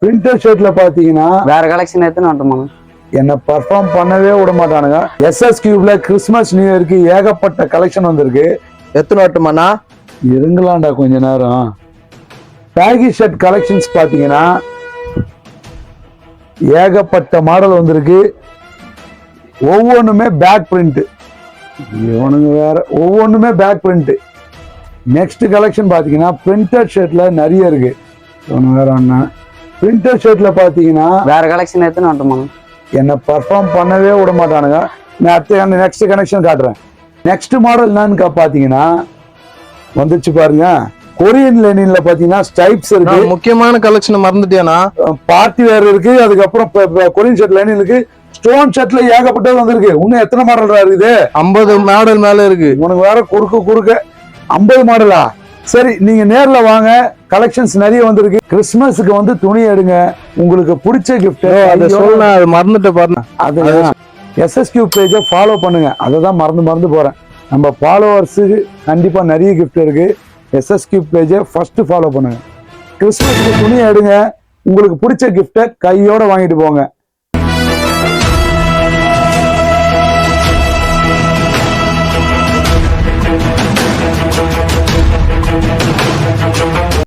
Printer ஷர்ட்ல பாத்தீங்கன்னா வேற collection எத்தனை வரட்டுமாண்ணா? என்ன பர்ஃபார்ம் பண்ணவே விட மாட்டானுங்க. எஸ்எஸ் கியூப்ல கிறிஸ்மஸ் நியூ இயருக்கு ஏகப்பட்ட கலெக்ஷன் வந்திருக்கு. எத்தனை வரட்டுமாண்ணா? இருங்களாண்டா கொஞ்ச நேரம். பேகி ஷர்ட் கலெக்ஷன்ஸ் பாத்தீங்கன்னா ஏகப்பட்ட மாடல் வந்திருக்கு. ஒவ்வொன்றுமே பேக் பிரிண்ட். இவனுங்க வேற ஒவ்வொன்றுமே பேக் பிரிண்ட். நெக்ஸ்ட் கலெக்ஷன் பாத்தீங்கன்னா பிரிண்டட் ஷர்ட்ல நிறைய இருக்கு. இவனு வேற அண்ணா பிரிண்டட் ஷர்ட்ல பாத்தீங்கன்னா வேற கலெக்ஷன் எத்தனை வரட்டுமாண்ணா? என்ன பர்ஃபார்ம் பண்ணவே விட மாட்டானுங்க. நான் அடுத்த நெக்ஸ்ட் கனெக்ஷன் காட்டுறேன். நெக்ஸ்ட் மாடல் என்னன்னு பாத்தீங்கன்னா வந்துச்சு பாருங்க. கொரியன் லெனின்ல பாத்தீங்கன்னா ஸ்டைப்ஸ் இருக்கு. முக்கியமான கலெக்ஷன் மறந்துட்டியானா? பார்ட்டி வேர் இருக்கு. அதுக்கப்புறம் கொரியன் ஷர்ட் லைனின் இருக்கு. ஸ்டோன் ஷர்ட்ல ஏகப்பட்டது வந்திருக்கு. இன்னும் எத்தனை மாடல் இருக்குது? 50 மாடல் மேல இருக்கு. உனக்கு வேற குறுக்க 50 மாடலா? சரி, நீங்க நேர்ல வாங்க. கலெக்ஷன்ஸ் நிறைய வந்திருக்கு. கிறிஸ்மஸுக்கு வந்து துணி எடுங்க. உங்களுக்கு பிடிச்ச கிஃப்ட் அதை சொல்ல மறந்துட்டு பாருங்க. அது எஸ்எஸ்கியூ பேஜை ஃபாலோ பண்ணுங்க. அதை தான் மறந்து போறேன். நம்ம ஃபாலோவர்ஸுக்கு கண்டிப்பா நிறைய கிஃப்ட் இருக்கு. எஸ்எஸ்கியூ பேஜை ஃபர்ஸ்ட் ஃபாலோ பண்ணுங்க. கிறிஸ்மஸுக்கு துணி எடுங்க. உங்களுக்கு பிடிச்ச கிஃப்டை கையோட வாங்கிட்டு போங்க.